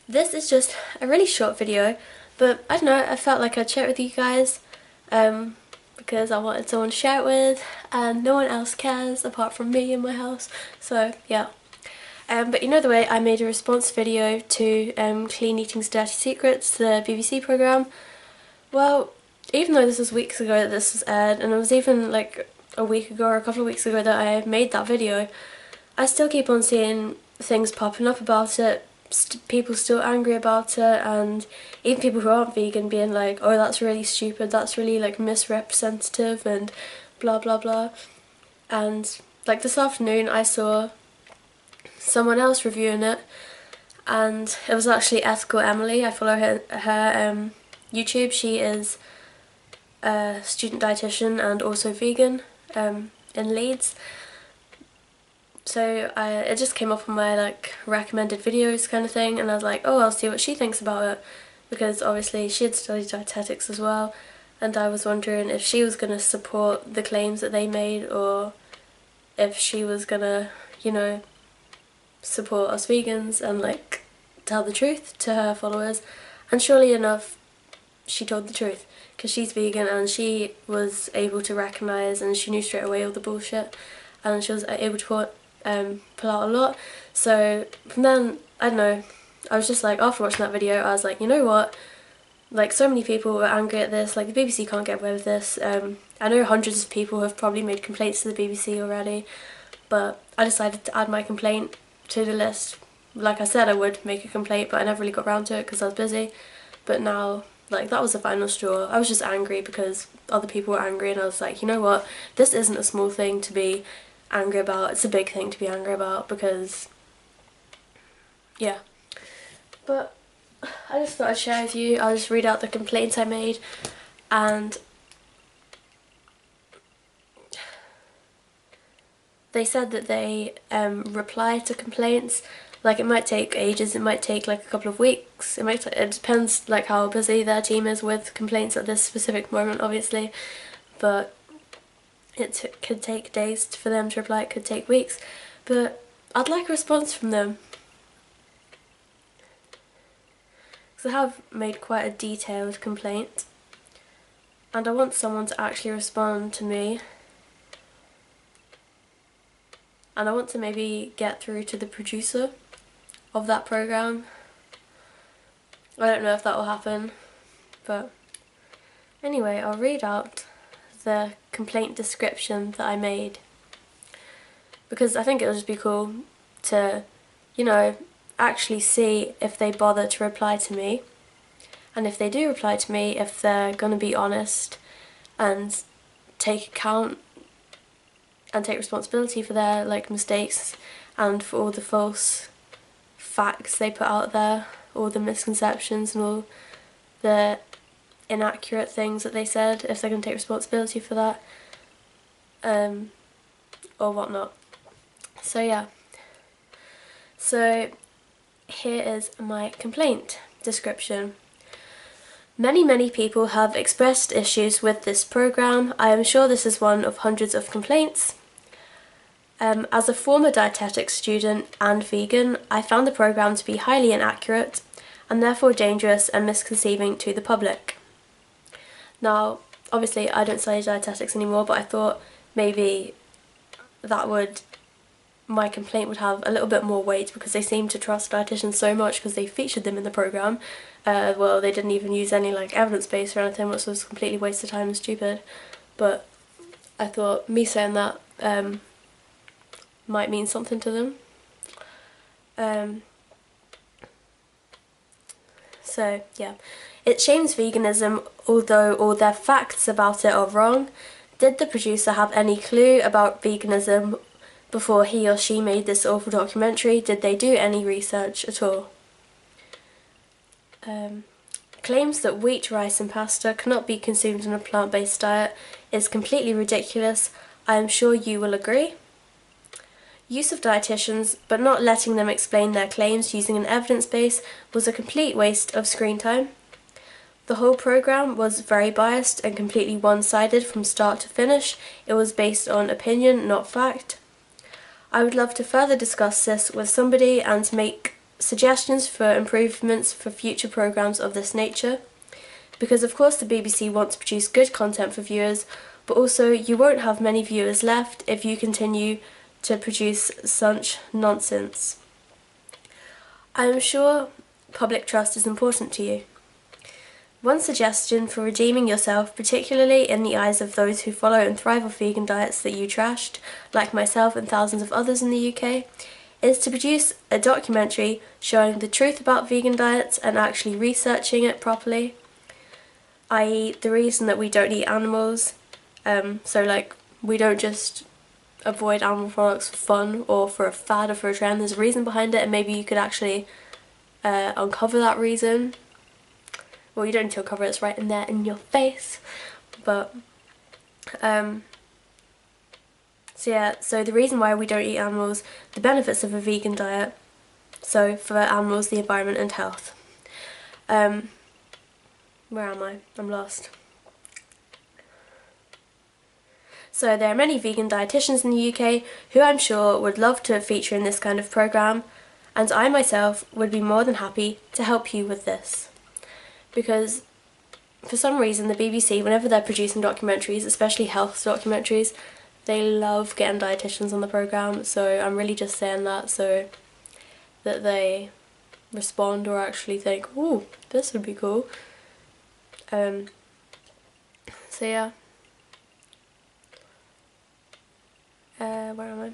This is just a really short video, but I don't know, I felt like I'd share it with you guys because I wanted someone to share it with and no one else cares apart from me in my house, so yeah. But you know the way I made a response video to Clean Eating's Dirty Secrets, the BBC programme? Well, even though this was weeks ago that this was aired, and it was even like a week ago or a couple of weeks ago that I made that video, I still keep on seeing things popping up about it, people still angry about it, and even people who aren't vegan being like, oh, that's really stupid, that's really like misrepresentative and blah blah blah. And like this afternoon I saw someone else reviewing it, and it was actually Ethical Emily. I follow her YouTube. She is a student dietitian and also vegan in Leeds. So it just came up on my like recommended videos kind of thing, and I was like, oh, I'll see what she thinks about it, because obviously she had studied dietetics as well, and I was wondering if she was going to support the claims that they made, or if she was going to, you know, support us vegans and like tell the truth to her followers. And surely enough, she told the truth, because she's vegan and she was able to recognise, and she knew straight away all the bullshit, and she was able to pull out a lot. So from then, I don't know, I was just like, after watching that video, I was like, you know what, like so many people were angry at this, like the BBC can't get away with this. I know hundreds of people have probably made complaints to the BBC already, but I decided to add my complaint to the list. Like I said I would make a complaint, but I never really got around to it because I was busy. But now, like, that was the final straw. I was just angry because other people were angry, and I was like, you know what, this isn't a small thing to be angry about, it's a big thing to be angry about, because yeah. But I just thought I'd share with you. I'll just read out the complaints I made, and they said that they reply to complaints. Like, it might take ages, it might take like a couple of weeks, it depends like how busy their team is with complaints at this specific moment, obviously, but it could take days for them to reply, it could take weeks, but I'd like a response from them. Because I have made quite a detailed complaint, and I want someone to actually respond to me, and I want to maybe get through to the producer of that programme. I don't know if that will happen, but anyway, I'll read out the complaint description that I made, because I think it'll just be cool to, you know, actually see if they bother to reply to me, and if they do reply to me, if they're gonna be honest and take account and take responsibility for their like mistakes and for all the false facts they put out there, all the misconceptions and all the inaccurate things that they said, if they're going to take responsibility for that, or whatnot. So yeah, so here is my complaint description. Many people have expressed issues with this programme. I am sure this is one of hundreds of complaints. As a former dietetics student and vegan, I found the programme to be highly inaccurate and therefore dangerous and misconceiving to the public. Now, obviously I don't study dietetics anymore, but I thought maybe my complaint would have a little bit more weight, because they seem to trust dietitians so much because they featured them in the programme. Well, they didn't even use any like evidence base or anything, which was completely waste of time and stupid. But I thought me saying that might mean something to them. So yeah, it shames veganism, although all their facts about it are wrong. Did the producer have any clue about veganism before he or she made this awful documentary? Did they do any research at all? Claims that wheat, rice and pasta cannot be consumed in a plant-based diet is completely ridiculous. I am sure you will agree. Use of dietitians, but not letting them explain their claims using an evidence base, was a complete waste of screen time. The whole programme was very biased and completely one-sided from start to finish. It was based on opinion, not fact. I would love to further discuss this with somebody and make suggestions for improvements for future programmes of this nature, because of course the BBC wants to produce good content for viewers, but also you won't have many viewers left if you continue to produce such nonsense. I am sure public trust is important to you. One suggestion for redeeming yourself, particularly in the eyes of those who follow and thrive off vegan diets that you trashed, like myself and thousands of others in the UK, is to produce a documentary showing the truth about vegan diets and actually researching it properly, i.e. the reason that we don't eat animals. So like, we don't just avoid animal products for fun or for a fad or for a trend. There's a reason behind it, and maybe you could actually uncover that reason. Well, you don't need to uncover it, it's right in there in your face. But so the reason why we don't eat animals, the benefits of a vegan diet, so for animals, the environment and health. Where am I? I'm lost. So there are many vegan dietitians in the UK who I'm sure would love to feature in this kind of programme, and I myself would be more than happy to help you with this. Because for some reason the BBC, whenever they're producing documentaries, especially health documentaries, they love getting dietitians on the programme, so I'm really just saying that so that they respond or actually think, ooh, this would be cool. So yeah. Where am I?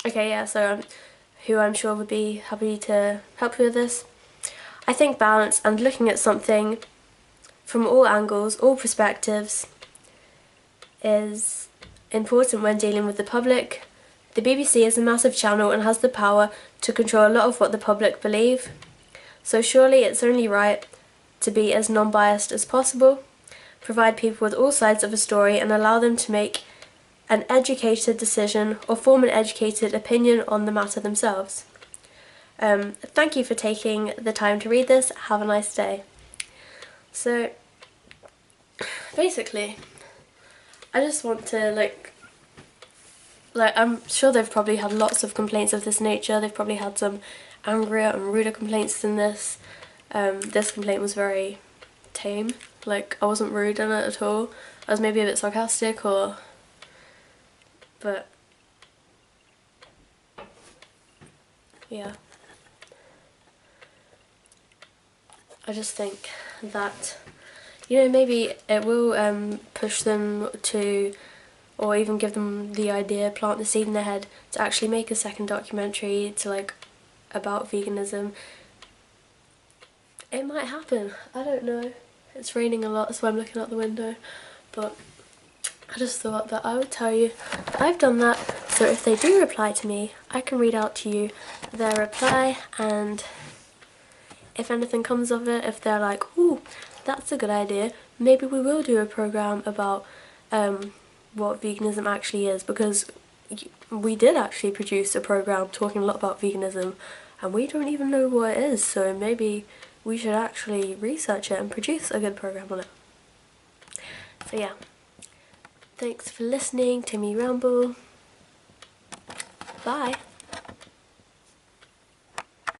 Okay, yeah, so who I'm sure would be happy to help you with this. I think balance and looking at something from all angles, all perspectives, is important when dealing with the public. The BBC is a massive channel and has the power to control a lot of what the public believe, so surely it's only right to be as non-biased as possible, provide people with all sides of a story and allow them to make an educated decision or form an educated opinion on the matter themselves. Thank you for taking the time to read this. Have a nice day. So, basically, I just want to like I'm sure they've probably had lots of complaints of this nature. They've probably had some angrier and ruder complaints than this. This complaint was very tame. Like, I wasn't rude in it at all. I was maybe a bit sarcastic but yeah. I just think that, you know, maybe it will push them to, or even give them the idea, plant the seed in their head to actually make a second documentary to like about veganism. It might happen, I don't know. It's raining a lot, that's why I'm looking out the window, but I just thought that I would tell you that I've done that, so if they do reply to me, I can read out to you their reply, and if anything comes of it, if they're like, ooh, that's a good idea, maybe we will do a programme about what veganism actually is, because we did actually produce a programme talking a lot about veganism, and we don't even know what it is, so maybe we should actually research it and produce a good programme on it. So yeah. Thanks for listening to me ramble. Bye.